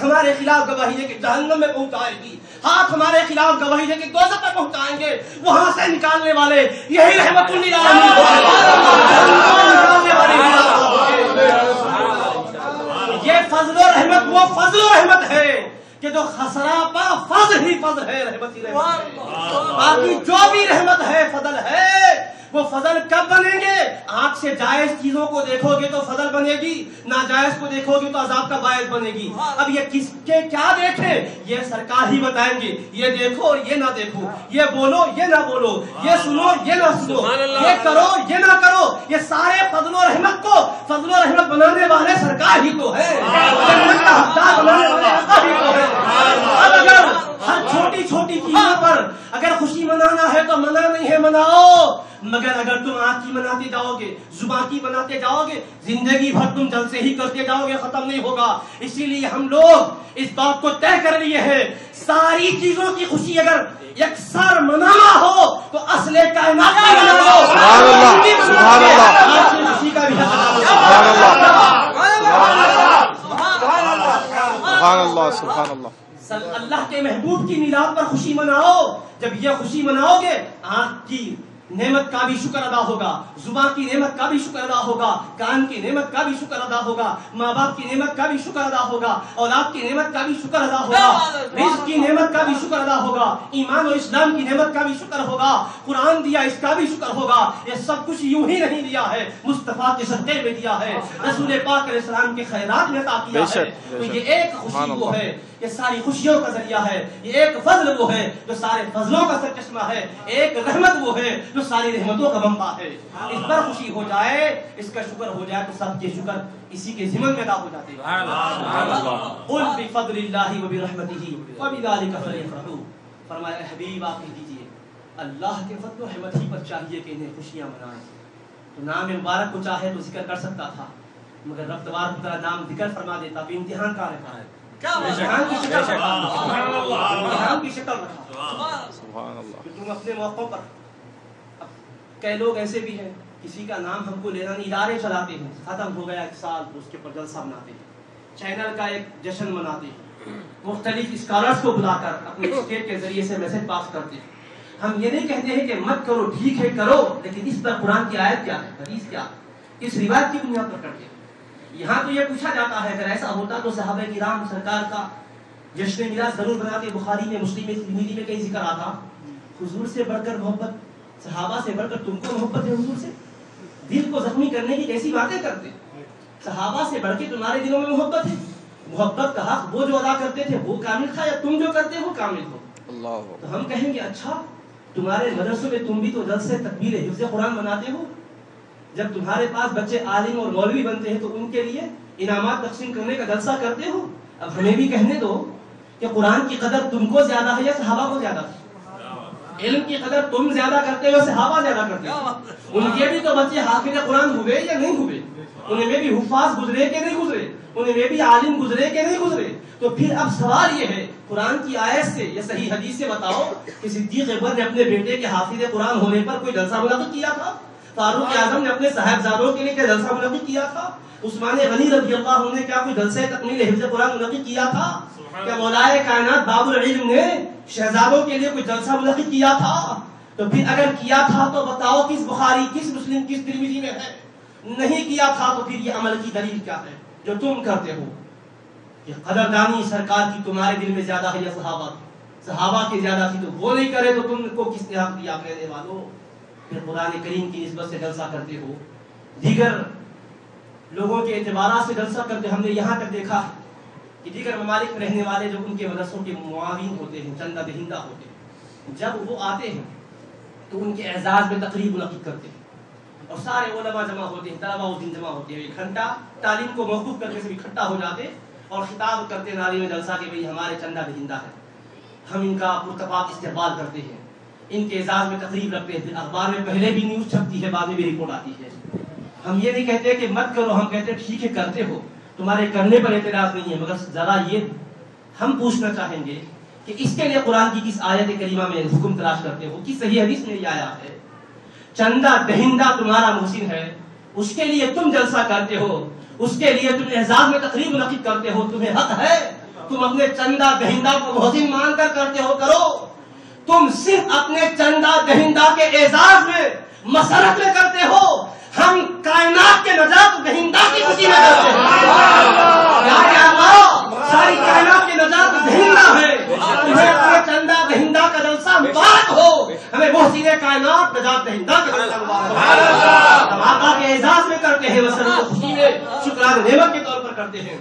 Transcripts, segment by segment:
ہمارے خلاف گواہی دے کے جہنم میں پہنچائے گی، ہاتھ ہمارے خلاف گواہی دے کے دوزخ میں پہنچائیں گے، وہاں سے نکالنے والے یہی رحمت للعالمین یہ فضل و رحمت، وہ فضل و رحمت ہے کہ جو خسرا پا فضل ہی فضل ہے، رحمت ہی رحمت ہے۔ باقی جو بھی رحمت ہے فضل ہے، وہ فضل کب بنیں گے؟ آنکھ سے جائز چیزوں کو دیکھو گے تو فضل بنے گی، ناجائز کو دیکھو گے تو عذاب کا باعث بنے گی۔ اب یہ کس کے کیا دیکھیں یہ سرکار ہی بتائیں گے، یہ دیکھو اور یہ نہ دیکھو، یہ بولو یہ نہ بولو، یہ سنو یہ نہ سنو، یہ کرو یہ نہ کرو، یہ سارے فضل و رحمت کو فضل و رحمت بنانے والے سرکار ہی تو ہے، جنت کا حقدار بنانے والے اللہ ہی تو ہے۔ اب اگر ہر چھوٹی چھوٹی چیزوں پر اگر خوشی منانا ہے تو منع نہیں ہے، مناؤ، مگر اگر تم آنکھ کی مناتے جاؤ گے، زبان کی بناتے جاؤ گے، زندگی بھر تم جلسے ہی کرتے جاؤ گے، ختم نہیں ہوگا۔ اسی لیے ہم لوگ اس بات کو طے کر لیے ہیں، ساری چیزوں کی خوشی اگر یکسر منانا ہو تو اصل کائنات کی مناؤ، سبحان اللہ، سبحان اللہ، خوشی کا بھی سبحان اللہ، سبحان اللہ۔ اللہ کے محبوب کی میلاد پر خوشی مناؤ۔ جب یہ خوشی مناؤ گے، آنکھ کی نعمت کا بھی شکر ادا ہوگا، زبان کی نعمت کا بھی شکر ادا ہوگا، کان کی نعمت کا بھی شکر ادا ہوگا، ماں باپ کی نعمت کا بھی شکر ادا ہوگا، اولاد کی نعمت کا بھی شکر ادا ہوگا، رزق کی نعمت کا بھی شکر ادا ہوگا، ایمان و اسلام کی نعمت کا بھی شکر ہوگا، قرآن دیا اس کا بھی شکر ہوگا۔ یہ سب کچھ یوں ہی نہیں دیا ہے، مصطفیٰ کے صدقے میں دیا ہے، رسول پاک علیہ السلام کے خیرات میں عطا کیا ہے۔ تو یہ ایک خوشی وہ ہے، یہ ساری خوشیوں کا ذریعہ ہے، یہ ایک فضل وہ ہے جو سارے فضلوں کا سرچشمہ ہے، ایک رحمت وہ ہے جو ساری رحمتوں کا منبع ہے۔ اس پر خوشی ہو جائے، اس کا شکر ہو جائے تو سب کے شکر اسی کے ذمن میں ادا ہو جاتے ہیں۔ قل بفضل اللہ وبرحمتہ وبذلک فلیفرحوا، فرمایا اے حبیب آپ کہہ دیجئے اللہ کے فضل و رحمت ہی پر چاہیے کہ انہیں خوشیاں منائیں۔ تو نام مبارک کو چاہے تو ذکر کر سکتا تھا، مگر رب تبارک و تعالیٰ نام ذکر فرما دیتا تو امتحان کا رکھا ہے، امتحان کی شکل رکھا، امتحان کی شکل رکھا۔ سبحان اللہ۔ تم اپنے موقعوں پر، کئی لوگ ایسے بھی ہیں کسی کا نام ہم کو لینا نہیں، ادارے چلاتے ہیں، ختم ہو گیا ایک سال تو اس کے اوپر جلسہ مناتے ہیں، چینل کا ایک جشن مناتے ہیں، مختلف اسکالرز کو بلا کر اپنے اسٹیٹ کے ذریعے سے میسج پاس کرتے ہیں۔ ہم یہ نہیں کہتے ہیں کہ مت کرو، ٹھیک ہے کرو، لیکن اس پر قرآن کی آیت کیا ہے، حدیث کیا ہے، اس روایت کی بنیاد پر کرتے ہیں۔ یہاں تو یہ پوچھا جاتا ہے اگر ایسا ہوتا تو صحابہ کرام سرکار کا جشن میلاد ضرور بناتے۔ بخاری میں، مسلم میں، ترمذی میں کئی ذکر آتا، حضور سے بڑھ کر محبت، صحابہ سے بڑھ کر تم کو محبت ہے حضور سے، دل کو زخمی کرنے کی کیسی باتیں کرتے، صحابہ سے بڑھ کے تمہارے دلوں میں محبت ہے، محبت کا حق وہ جو ادا کرتے تھے وہ کامل تھا یا تم جو کرتے ہو کامل ہو؟ تو ہم کہیں گے اچھا تمہارے مدرسوں میں تم بھی تو جلسے تکمیل حفظ قرآن مناتے ہو، جب تمہارے پاس بچے عالم اور مولوی بنتے ہیں تو ان کے لیے انعامات تقسیم کرنے کا جلسہ کرتے ہو۔ اب ہمیں بھی کہنے دو کہ قرآن کی قدر تم کو زیادہ ہے یا صحابہ کو زیادہ ہے؟ علم کی قدر تم زیادہ کرتے ہو، صحابہ زیادہ کرتے ہو؟ ان کے بھی تو بچے حافظ قرآن ہوئے یا نہیں ہوئے، انہیں میں بھی حفاظ گزرے کہ نہیں گزرے، انہیں میں بھی عالم گزرے کہ نہیں گزرے۔ تو پھر اب سوال یہ ہے قرآن کی آیت سے یا صحیح حدیث سے بتاؤ کہ صدیق اکبر نے اپنے بیٹے کے حافظ قرآن ہونے پر کوئی جلسہ منعقد کیا تھا؟ فاروق اعظم نے اپنے صاحبزادوں کے لیے کیا جلسہ منعقد کیا تھا؟ عثمان غنی رضی اللہ عنہ نے کیا کوئی جلسہ تکمیل حفظ قرآن منعقد کیا تھا؟ کیا مولائے کائنات باب العلم نے شہزادوں کے لیے کوئی جلسہ منعقد کیا تھا؟ تو پھر اگر کیا تھا تو بتاؤ کس بخاری، کس مسلم، کس ترمذی میں ہے؟ نہیں کیا تھا تو پھر یہ عمل کی دلیل کیا ہے جو تم کرتے ہو؟ کہ قدردانی سرکار کی تمہارے دل میں زیادہ ہے یا صحابہ کی؟ صحابہ کی زیادہ تھی تو وہ نہیں کرے تو تم کو کس نے حق دیا کہنے والوں؟ پھر قرآن کریم کی نسبت سے جلسہ کرتے ہو، دیگر لوگوں کے اعتبارات سے جلسہ کرتے۔ ہم نے یہاں تک دیکھا کہ دیگر ممالک میں رہنے والے جو ان کے مدرسوں کے معاون ہوتے ہیں، چندہ دہندہ ہوتے ہیں، جب وہ آتے ہیں تو ان کے اعزاز میں تقریب منعقد کرتے ہیں اور سارے علماء جمع ہوتے ہیں، طلباء اس دن جمع ہوتے ہیں، ایک گھنٹہ تعلیم کو موقوف کرنے سے بھی اکٹھا ہو جاتے اور خطاب کرتے ناری میں جلسہ کہ بھئی ہمارے چندہ دہندہ ہے، ہم ان کا پرتپاک استقبال کرتے ہیں، ان کے اعزاز میں تقریب رکھتے ہیں، پھر اخبار میں پہلے بھی نیوز چھپتی ہے، بعد میں بھی رپورٹ آتی ہے۔ ہم یہ نہیں کہتے کہ مت کرو، ہم کہتے ہیں ٹھیک ہے کرتے ہو، تمہارے کرنے پر اعتراض نہیں ہے، مگر ذرا یہ ہم پوچھنا چاہیں گے کہ اس کے لیے قرآن کی کس آیت کریمہ میں حکم تلاش کرتے ہو، کس صحیح حدیث میں یہ آیا ہے؟ چندہ دہندہ تمہارا محسن ہے، اس کے لیے تم جلسہ کرتے ہو، اس کے لیے تم اعزاز میں تقریب منعقد کرتے ہو، تمہیں حق ہے تم اپنے چندہ دہندہ کو محسن مان کر کرتے ہو کرو. تم صرف اپنے چندہ دہندہ کے اعزاز میں مسرت میں کرتے ہو. ہم کائنات کے نجات دہندہ کی خوشی میں کرتے ہیں. ساری کائنات کے نجات دہندہ ہے. تمہیں اپنے چندہ دہندہ کا جلسہ مبارک ہو. ہمیں محسن کائنات نجات دہندہ کا جلسہ مبارک ہو. ہم آقا کے اعزاز میں کرتے ہیں, مسرت خوشی میں شکران نعمت کے طور پر کرتے ہیں.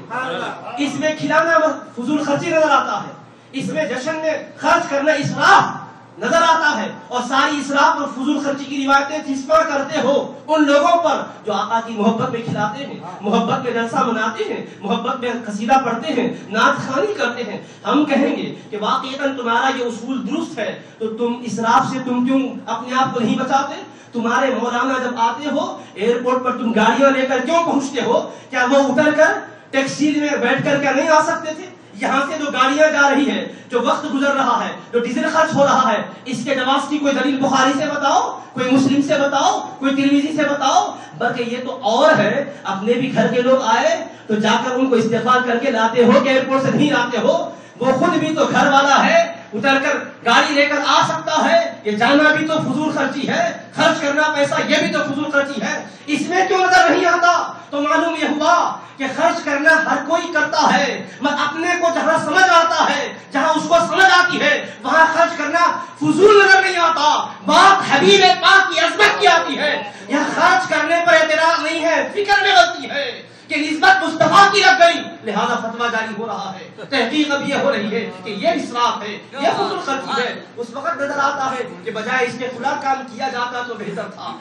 اس میں کھلانا فضول خرچی نظر آتا ہے. اس میں جشن میں خرچ کرنا اسراف نظر آتا ہے. اور ساری اسراف اور فضول خرچی کی روایتیں تسمہ کرتے ہو ان لوگوں پر جو آقا کی محبت میں کھلاتے ہیں, محبت میں جلسہ مناتے ہیں, محبت میں قصیدہ پڑھتے ہیں, نعت خوانی کرتے ہیں. ہم کہیں گے کہ واقعتاً تمہارا یہ اصول درست ہے, تو تم اسراف سے تم کیوں اپنے آپ کو نہیں بچاتے؟ تمہارے مولانا جب آتے ہو ایئرپورٹ پر تم گاڑیاں لے کر کیوں پہنچتے ہو؟ کیا وہ اتر کر ٹیکسی میں بیٹھ کر کیا نہیں آ سکتے تھے؟ یہاں سے جو گاڑیاں جا رہی ہے, جو وقت گزر رہا ہے, جو ڈیزل خرچ ہو رہا ہے, اس کے جواز کی کوئی دلیل بخاری سے بتاؤ, کوئی مسلم سے بتاؤ, کوئی ترمذی سے بتاؤ. بلکہ یہ تو اور ہے, اپنے بھی گھر کے لوگ آئے تو جا کر ان کو استغفار کر کے لاتے ہو کہ ایئرپورٹ سے نہیں لاتے ہو. وہ خود بھی تو گھر والا ہے, اتر کر گاڑی لے کر آ سکتا ہے. یہ جانا بھی تو فضول خرچی ہے, خرچ کرنا پیسہ یہ بھی تو فضول خرچی ہے. اس میں کیوں نظر نہیں آتا؟ تو معلوم یہ ہوا کہ خرچ کرنا ہر کوئی کرتا ہے, مگر اپنے کو جہاں سمجھ آتا ہے, جہاں اس کو سمجھ آتی ہے, وہاں خرچ کرنا فضول نظر نہیں آتا. بات حبیب پاک کی عظمت کی آتی ہے. یہاں خرچ کرنے پر اعتراض نہیں ہے, فکر میں غلطی ہے کہ نسبت مصطفیٰ کی لگ گئی, لہذا فتویٰ جاری ہو رہا ہے. تحقیق اب یہ ہو رہی ہے کہ یہ اسراف ہے, یہ فضول خرچی ہے. اس وقت نظر آتا ہے کہ بجائے اس کے فلاں کام کیا جاتا تو بہتر تھا,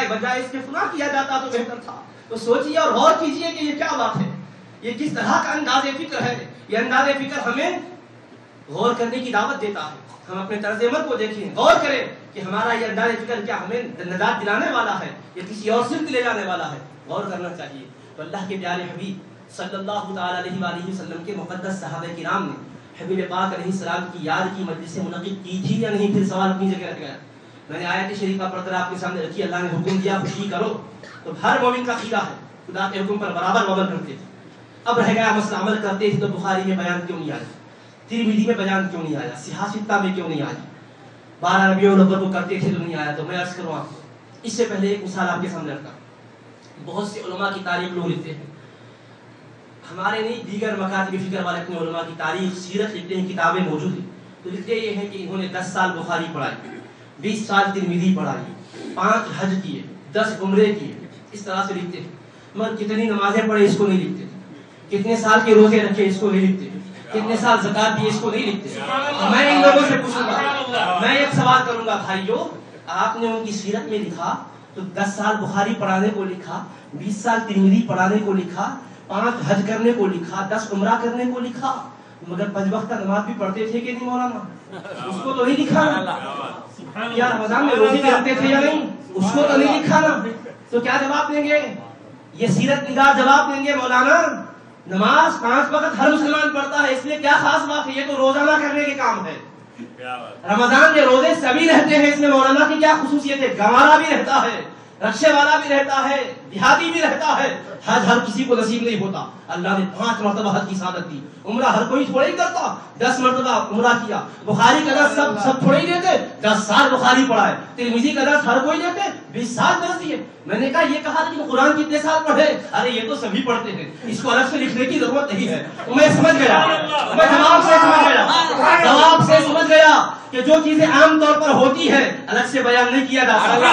بجائے اس کے فلاں کیا جاتا تو بہتر تھا. تو سوچیے اور غور کیجیے کہ یہ کیا بات ہے, یہ کس طرح کا انداز فکر ہے. یہ انداز فکر ہمیں غور کرنے کی دعوت دیتا ہے. ہم اپنے طرز عمل کو دیکھیں, غور کریں کہ ہمارا یہ انداز فکر کیا ہمیں نجات دلانے والا ہے یا کسی اور سمت لے جانے والا ہے. غور کرنا چاہیے. تو اللہ کے پیارے حبیب صلی اللہ تعالی علیہ وآلہ وسلم کے مقدس صحابہ کرام نے حبیب پاک علیہ السلام کی یاد کی مجلس منعقد کی تھی یا نہیں؟ پھر سوال اپنی جگہ رہ گیا. میں نے آیت شریفہ پڑھ کر آپ کے سامنے رکھی. اللہ نے حکم دیا خوشی کرو, تو ہر مومن کا عقیدہ ہے خدا کے حکم پر برابر عمل کرتے تھے. اب رہ گیا مسئلہ عمل کرتے تھے تو بخاری میں بیان کیوں نہیں آیا, ترمذی میں بیان کیوں نہیں آیا, صحاح ستہ میں کیوں نہیں آیا, 12 ربیع الاول کو کرتے تھے تو نہیں آیا. تو میں عرض کروں آپ کو, اس سے پہلے ایک مثال آپ کے سامنے رکھتا. بہت سے علماء کی تاریخ لوگ لکھتے ہیں, ہمارے نہیں دیگر مکاتب فکر والے اپنے علماء کی تاریخ سیرت لکھتے ہیں, کتابیں موجود ہیں. تو لکھتے یہ ہیں کہ انہوں نے 10 سال بخاری پڑھائی, 20 سال ترمذی پڑھائی, 5 حج کیے, 10 عمرے کیے. اس طرح سے لکھتے ہیں. مگر کتنی نمازیں پڑھے اس کو نہیں لکھتے, کتنے سال کے روزے رکھے اس کو نہیں لکھتے, کتنے سال زکات دیے اس کو نہیں لکھتے. میں ان لوگوں سے پوچھوں گا, میں ایک سوال کروں گا, بھائیو آپ نے ان کی سیرت میں لکھا تو 10 سال بخاری پڑھانے کو لکھا, 20 سال ترمذی پڑھانے کو لکھا, 5 حج کرنے کو لکھا, 10 عمرہ کرنے کو لکھا, مگر 5 وقت نماز بھی پڑھتے تھے کہ نہیں مولانا؟ اس کو تو نہیں لکھا نا. یا رمضان میں روزے بھی رکھتے تھے یا نہیں؟ اس کو تو نہیں لکھا نا. تو کیا جواب دیں گے؟ یہ سیرت نگار جواب دیں گے مولانا نماز 5 وقت ہر مسلمان پڑھتا ہے, اس لیے کیا خاص بات ہے, یہ تو روزانہ کرنے کے کام ہے. رمضان میں روزے سبھی رہتے ہیں, اس میں مولانا کی کیا خصوصیت ہے؟ گنوارا بھی رہتا ہے, رکشے والا بھی رہتا ہے, دیہاتی بھی رہتا ہے. حج ہر کسی کو نصیب نہیں ہوتا. اللہ نے 5 مرتبہ حج کی سعادت دی. عمرہ ہر کوئی تھوڑا ہی کرتا, 10 مرتبہ عمرہ کیا. بخاری کا درس سب تھوڑے ہی دیتے, 10 سال بخاری پڑھائے. ترمذی کا درس ہر کوئی دیتے, 20 سال درس دیے. میں نے کہا یہ کہا کہ قرآن کتنے سال پڑھے؟ ارے یہ تو سبھی پڑھتے ہیں, اس کو الگ سے لکھنے کی ضرورت نہیں ہے. میں سمجھ گیا, میں جواب سے سمجھ گیا کہ جو چیزیں عام طور پر ہوتی ہے الگ سے بیان نہیں کیا جا سکتا.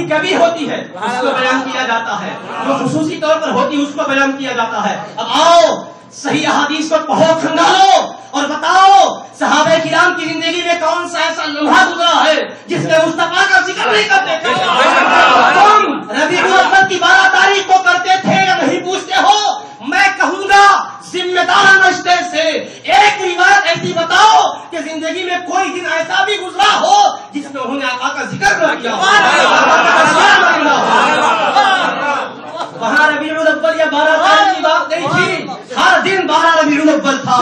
کبھی ہوتی ہے اس کو بیان کیا جاتا ہے, جو خصوصی طور پر ہوتی ہے اس کو بیان کیا جاتا ہے. اب آؤ صحیح احادیث کو پڑھو, کھنگالو اور بتاؤ صحابہ کرام کی زندگی میں کون سا ایسا لمحہ گزرا ہے جس میں مصطفیٰ کا ذکر نہیں کرتے تھے. تم ربیع الاول کی 12 تاریخ کو کرتے تھے یا نہیں پوچھتے ہو. میں کہوں گا ذمہ دارانہ اسٹیج سے ایک روایت ایسی بتاؤ کہ زندگی میں کوئی دن ایسا بھی گزرا ہو جس میں انہوں نے آقا کا ذکر نہ کیا. وہاں ربیع الاول یا 12 تاریخ کی بات نہیں تھی, ہر دن 12 ربیع الاول تھا.